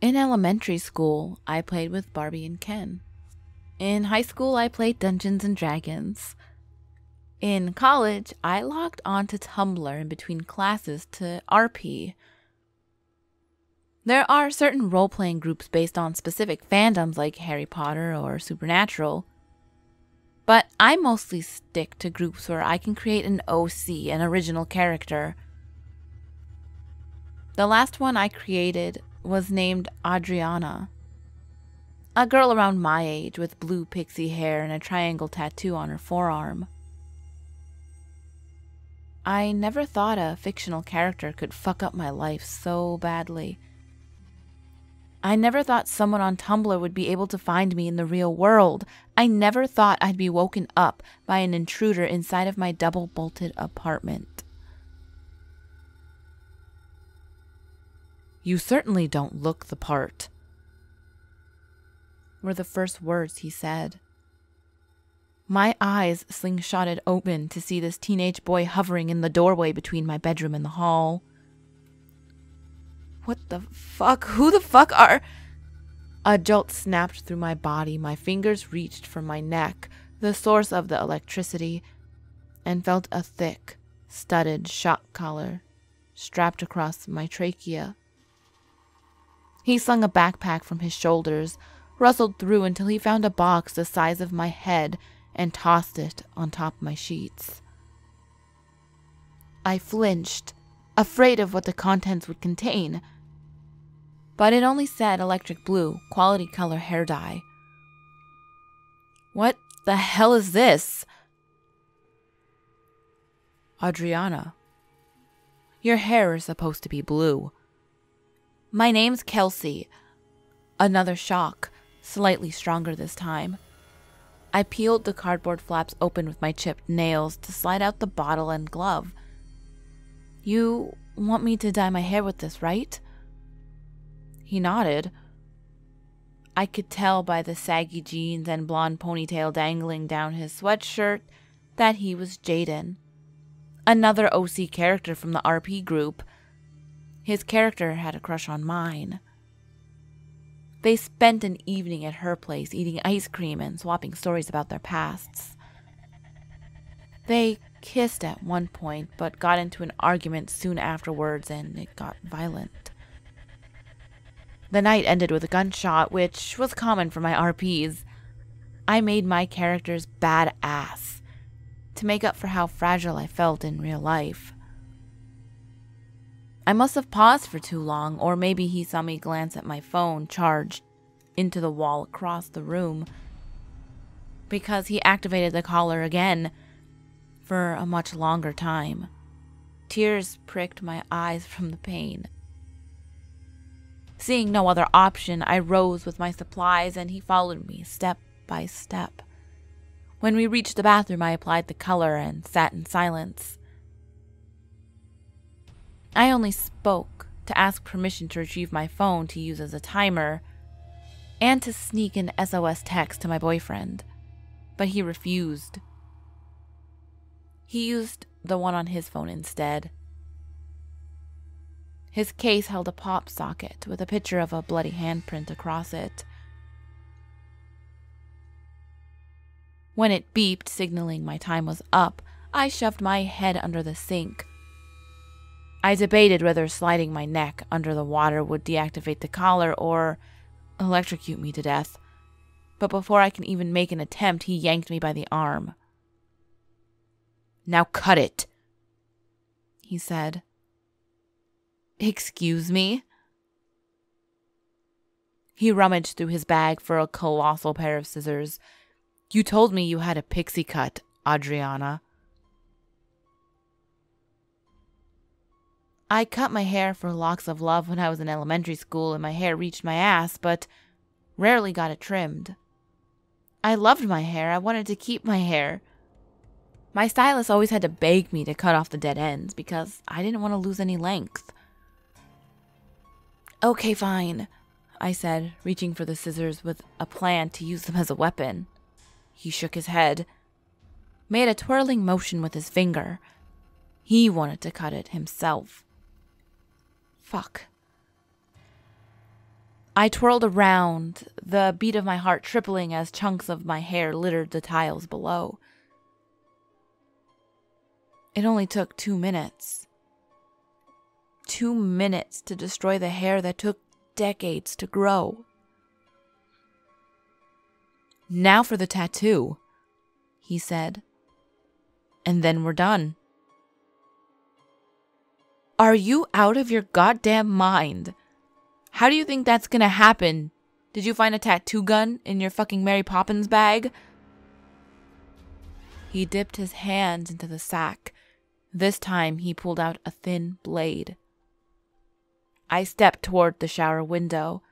In elementary school, I played with Barbie and Ken. In high school, I played Dungeons and Dragons. In college, I logged on to Tumblr in between classes to RP. There are certain role-playing groups based on specific fandoms like Harry Potter or Supernatural, but I mostly stick to groups where I can create an OC, an original character. The last one I created was named Adriana, a girl around my age with blue pixie hair and a triangle tattoo on her forearm. I never thought a fictional character could fuck up my life so badly. I never thought someone on Tumblr would be able to find me in the real world. I never thought I'd be woken up by an intruder inside of my double-bolted apartment. "You certainly don't look the part," were the first words he said. My eyes slingshotted open to see this teenage boy hovering in the doorway between my bedroom and the hall. What the fuck? Who the fuck are... A jolt snapped through my body. My fingers reached for my neck, the source of the electricity, and felt a thick, studded shock collar strapped across my trachea. He slung a backpack from his shoulders, rustled through until he found a box the size of my head, and tossed it on top of my sheets. I flinched, afraid of what the contents would contain. But it only said electric blue, quality color hair dye. What the hell is this? Adriana, your hair is supposed to be blue. My name's Kelsey. Another shock, slightly stronger this time. I peeled the cardboard flaps open with my chipped nails to slide out the bottle and glove. You want me to dye my hair with this, right? He nodded. I could tell by the saggy jeans and blonde ponytail dangling down his sweatshirt that he was Jaden, another OC character from the RP group. His character had a crush on mine. They spent an evening at her place eating ice cream and swapping stories about their pasts. They kissed at one point, but got into an argument soon afterwards, and it got violent. The night ended with a gunshot, which was common for my RPs. I made my characters badass to make up for how fragile I felt in real life. I must have paused for too long, or maybe he saw me glance at my phone charged into the wall across the room, because he activated the collar again for a much longer time. Tears pricked my eyes from the pain. Seeing no other option, I rose with my supplies and he followed me step by step. When we reached the bathroom, I applied the color and sat in silence. I only spoke to ask permission to retrieve my phone to use as a timer and to sneak an SOS text to my boyfriend, but he refused. He used the one on his phone instead. His case held a pop socket with a picture of a bloody handprint across it. When it beeped, signaling my time was up, I shoved my head under the sink. I debated whether sliding my neck under the water would deactivate the collar or electrocute me to death, but before I can even make an attempt, he yanked me by the arm. "Now cut it," he said. "Excuse me?" He rummaged through his bag for a colossal pair of scissors. "You told me you had a pixie cut, Adriana." I cut my hair for locks of love when I was in elementary school and my hair reached my ass, but rarely got it trimmed. I loved my hair. I wanted to keep my hair. My stylist always had to beg me to cut off the dead ends because I didn't want to lose any length. "Okay, fine," I said, reaching for the scissors with a plan to use them as a weapon. He shook his head, made a twirling motion with his finger. He wanted to cut it himself. Fuck. I twirled around, the beat of my heart tripling as chunks of my hair littered the tiles below. It only took 2 minutes. 2 minutes to destroy the hair that took decades to grow. "Now for the tattoo," he said. "And then we're done." Are you out of your goddamn mind? How do you think that's gonna happen? Did you find a tattoo gun in your fucking Mary Poppins bag? He dipped his hands into the sack. This time he pulled out a thin blade. I stepped toward the shower window.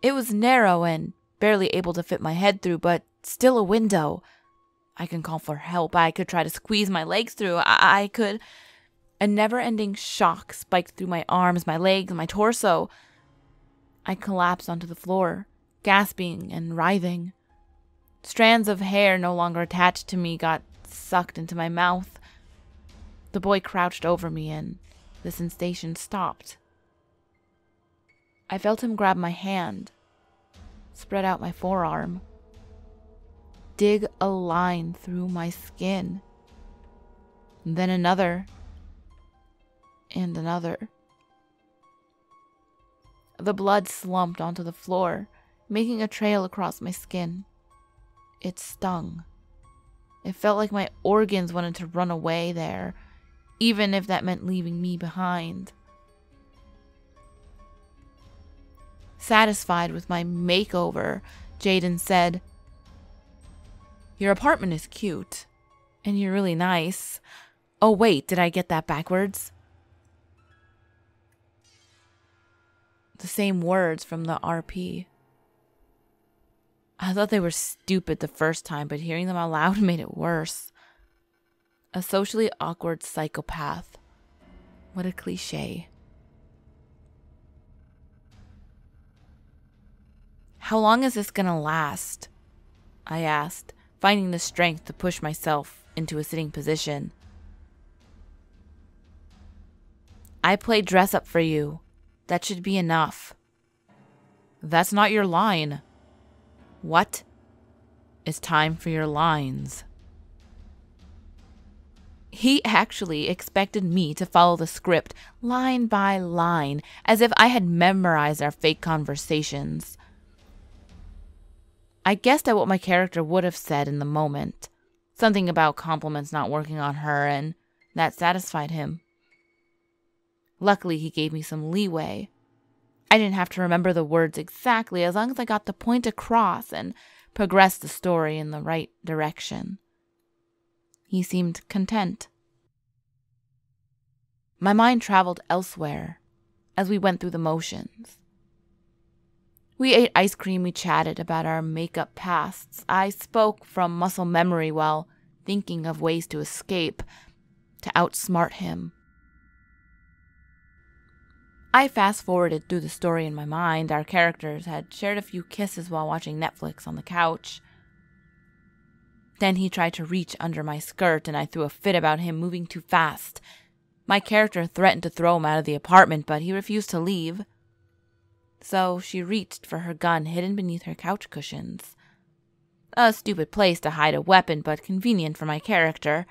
It was narrow and barely able to fit my head through, but still a window. I can call for help. I could try to squeeze my legs through. I could... A never-ending shock spiked through my arms, my legs, my torso. I collapsed onto the floor, gasping and writhing. Strands of hair no longer attached to me got sucked into my mouth. The boy crouched over me and the sensation stopped. I felt him grab my hand, spread out my forearm, dig a line through my skin, then another, and another. The blood slumped onto the floor, making a trail across my skin. It stung. It felt like my organs wanted to run away there, even if that meant leaving me behind. Satisfied with my makeover, Jaden said, "Your apartment is cute, and you're really nice. Oh wait, did I get that backwards?" The same words from the RP. I thought they were stupid the first time, but hearing them out loud made it worse. A socially awkward psychopath. What a cliche. "How long is this gonna last?" I asked, finding the strength to push myself into a sitting position. "I played dress up for you. That should be enough." "That's not your line." "What?" "It's time for your lines." He actually expected me to follow the script line by line, as if I had memorized our fake conversations. I guessed at what my character would have said in the moment. Something about compliments not working on her, and that satisfied him. Luckily, he gave me some leeway. I didn't have to remember the words exactly, as long as I got the point across and progressed the story in the right direction. He seemed content. My mind traveled elsewhere as we went through the motions. We ate ice cream, we chatted about our makeup pasts. I spoke from muscle memory while thinking of ways to escape, to outsmart him. I fast-forwarded through the story in my mind. Our characters had shared a few kisses while watching Netflix on the couch. Then he tried to reach under my skirt, and I threw a fit about him moving too fast. My character threatened to throw him out of the apartment, but he refused to leave. So she reached for her gun hidden beneath her couch cushions. A stupid place to hide a weapon, but convenient for my character.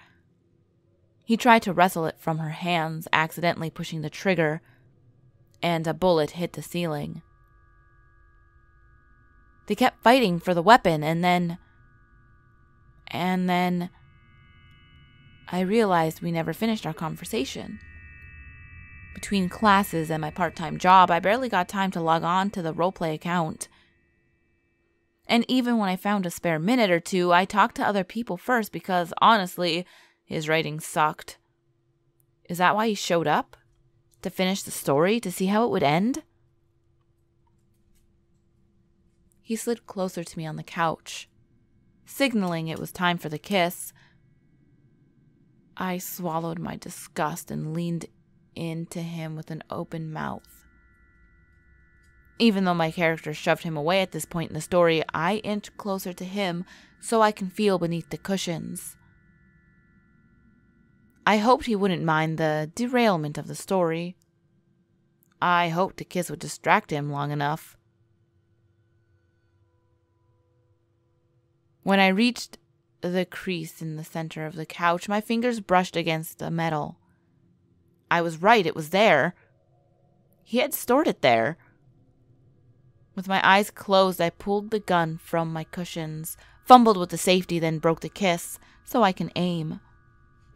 He tried to wrestle it from her hands, accidentally pushing the trigger, and a bullet hit the ceiling. They kept fighting for the weapon, and then I realized we never finished our conversation. Between classes and my part-time job, I barely got time to log on to the Roleplay account. And even when I found a spare minute or two, I talked to other people first because, honestly, his writing sucked. Is that why he showed up? To finish the story? To see how it would end? He slid closer to me on the couch, signaling it was time for the kiss. I swallowed my disgust and leaned into him with an open mouth. Even though my character shoved him away at this point in the story, I inched closer to him so I can feel beneath the cushions. I hoped he wouldn't mind the derailment of the story. I hoped the kiss would distract him long enough. When I reached the crease in the center of the couch, my fingers brushed against the metal. I was right, it was there. He had stored it there. With my eyes closed, I pulled the gun from my cushions, fumbled with the safety, then broke the kiss so I can aim.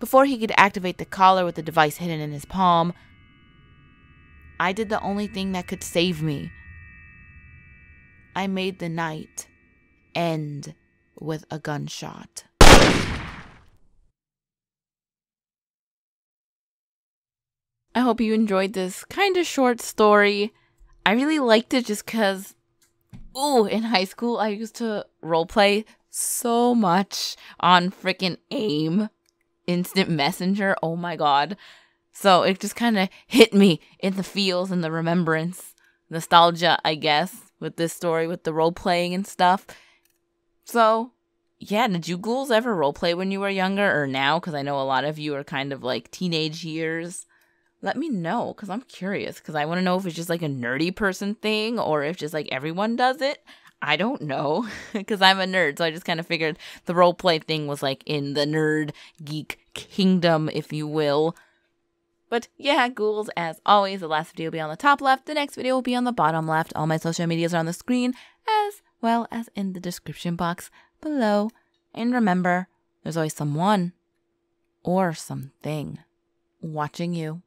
Before he could activate the collar with the device hidden in his palm, I did the only thing that could save me. I made the night end with a gunshot. I hope you enjoyed this kind of short story. I really liked it just because, in high school, I used to roleplay so much on freaking AIM, Instant Messenger. Oh my god. So it just kind of hit me in the feels and the remembrance, nostalgia, I guess, with this story, with the role-playing and stuff. So, yeah, did you ghouls ever roleplay when you were younger or now? Because I know a lot of you are kind of like teenage years. Let me know, because I'm curious, because I want to know if it's just like a nerdy person thing or if just like everyone does it. I don't know, because I'm a nerd, so I just kind of figured the roleplay thing was like in the nerd geek kingdom, if you will. But yeah, ghouls, as always, the last video will be on the top left, the next video will be on the bottom left. All my social medias are on the screen, as well as in the description box below. And remember, there's always someone or something watching you.